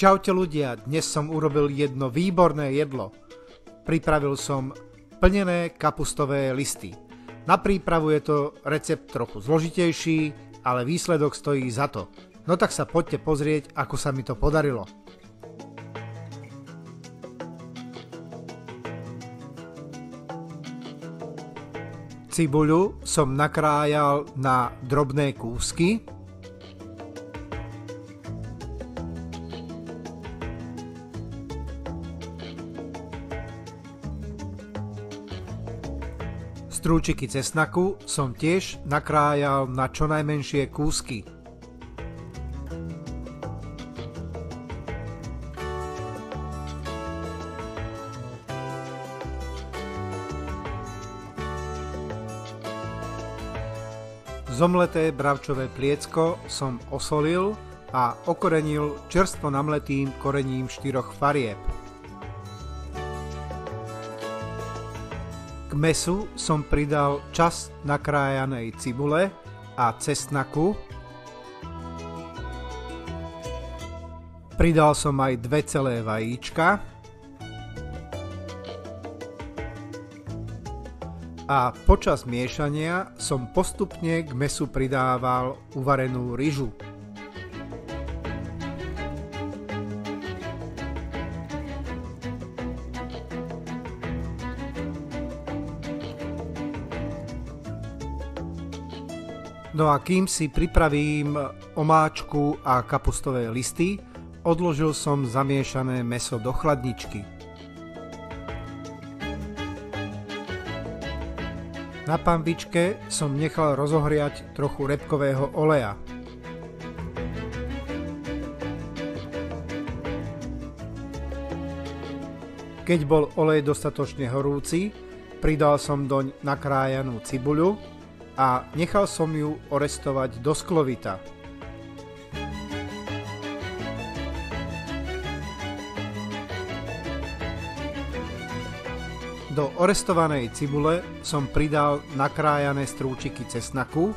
Čaute ľudia, dnes som urobil jedno výborné jedlo. Pripravil som plnené kapustové listy. Na prípravu je to recept trochu zložitejší, ale výsledok stojí za to. No tak sa poďte pozrieť, ako sa mi to podarilo. Cibuľu som nakrájal na drobné kúsky. Strúčiky cesnaku som tiež nakrájal na čo najmenšie kúsky. Zomleté bravčové pliecko som osolil a okorenil čerstvo namletým korením 4 farieb. K mäsu som pridal časť nakrájanej cibule a cesnaku. Pridal som aj 2 celé vajíčka. A počas miešania som postupne k mäsu pridával uvarenú ryžu. No a kým si pripravím omáčku a kapustové listy, odložil som zamiešané mäso do chladničky. Na panvičke som nechal rozohriať trochu repkového oleja. Keď bol olej dostatočne horúci, pridal som doň nakrájanú cibuľu a nechal som ju orestovať do sklovita. Do orestovanej cibule som pridal nakrájané strúčiky cesnaku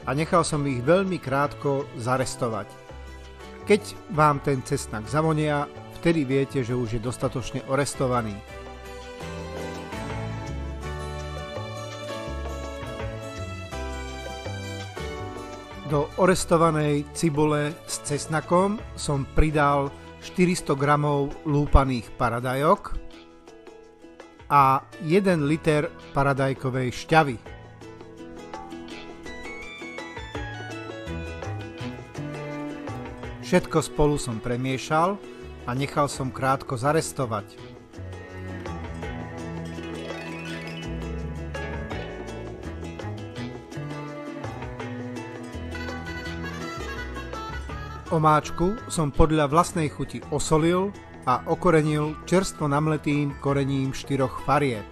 a nechal som ich veľmi krátko zarestovať. Keď vám ten cesnak zavonia, vtedy viete, že už je dostatočne orestovaný. Do orestovanej cibule s cesnakom som pridal 400 g lúpaných paradajok a 1 liter paradajkovej šťavy. Všetko spolu som premiešal a nechal som krátko zarestovať. Omáčku som podľa vlastnej chuti osolil a okorenil čerstvo namletým korením 4 farieb.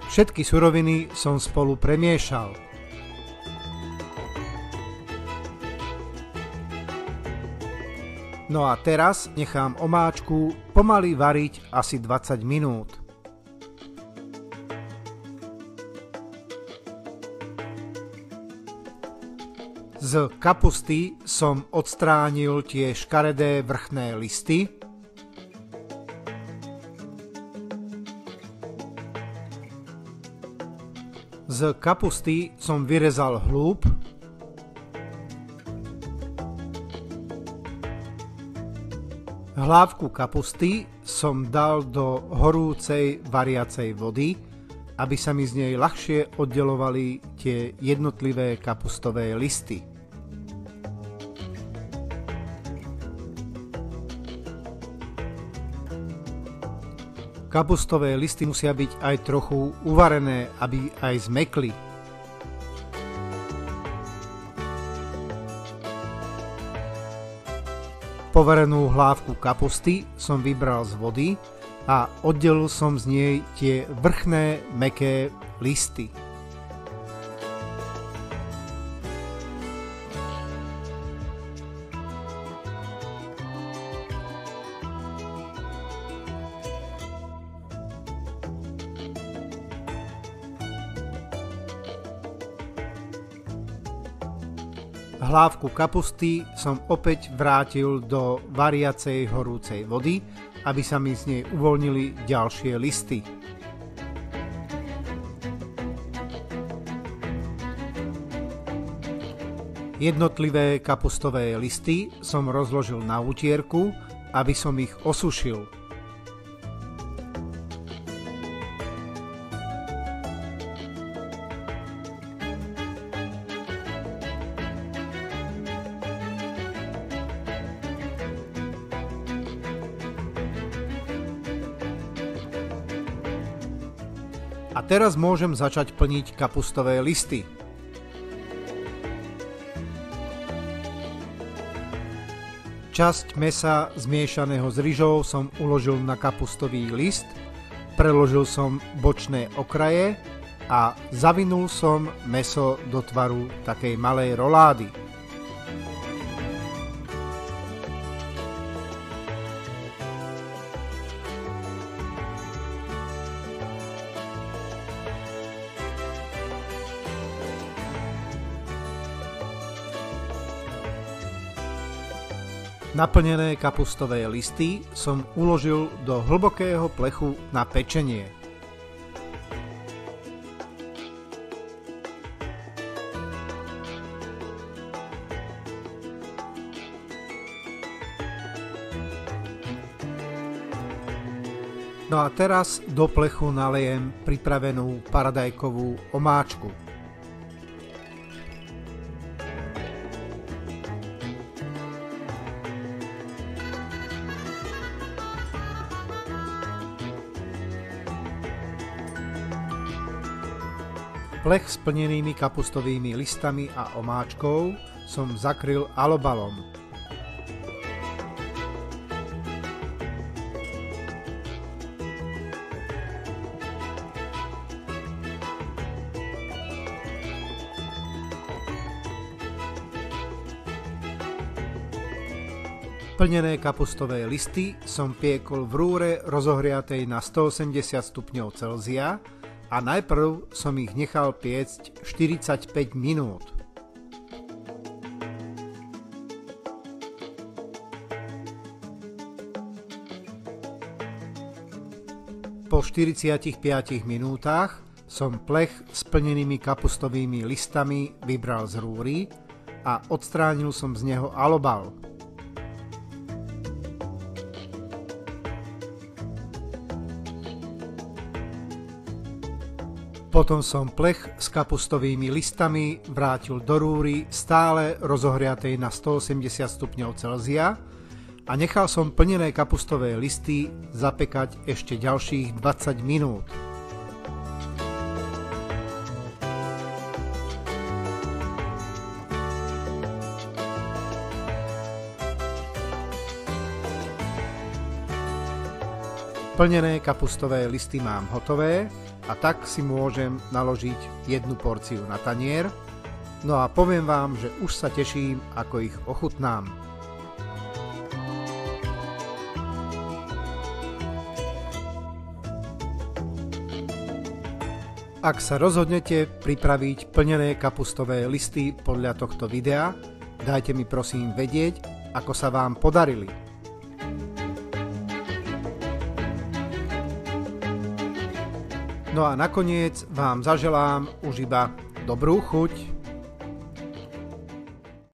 Všetky suroviny som spolu premiešal. No a teraz nechám omáčku pomaly variť asi 20 minút. Z kapusty som odstránil tie škaredé vrchné listy. Z kapusty som vyrezal hĺb. Hlávku kapusty som dal do horúcej variacej vody, aby sa mi z nej ľahšie oddelovali tie jednotlivé kapustové listy. Kapustové listy musia byť aj trochu uvarené, aby aj zmekli. Povarenú hlávku kapusty som vybral z vody a oddelil som z nej tie vrchné mäkké listy. Hlávku kapusty som opäť vrátil do variacej horúcej vody, aby sa mi z nej uvoľnili ďalšie listy. Jednotlivé kapustové listy som rozložil na utierku, aby som ich osušil. A teraz môžem začať plniť kapustové listy. Časť mäsa zmiešaného s ryžou som uložil na kapustový list, preložil som bočné okraje a zavinul som mäso do tvaru takej malej rolády. Naplnené kapustové listy som uložil do hlbokého plechu na pečenie. No a teraz do plechu nalejem pripravenú paradajkovú omáčku. Plech s plnenými kapustovými listami a omáčkou som zakryl alobalom. Plnené kapustové listy som piekol v rúre rozohriatej na 180 stupňov Celzia a najprv som ich nechal piecť 45 minút. Po 45 minútach som plech s plnenými kapustovými listami vybral z rúry a odstránil som z neho alobal. Potom som plech s kapustovými listami vrátil do rúry stále rozohriatej na 180 stupňov Celzia a nechal som plnené kapustové listy zapekať ešte ďalších 20 minút. Plnené kapustové listy mám hotové a tak si môžem naložiť jednu porciu na tanier. No a poviem vám, že už sa teším, ako ich ochutnám. Ak sa rozhodnete pripraviť plnené kapustové listy podľa tohto videa, dajte mi prosím vedieť, ako sa vám podarili. No a nakoniec vám zaželám už iba dobrú chuť.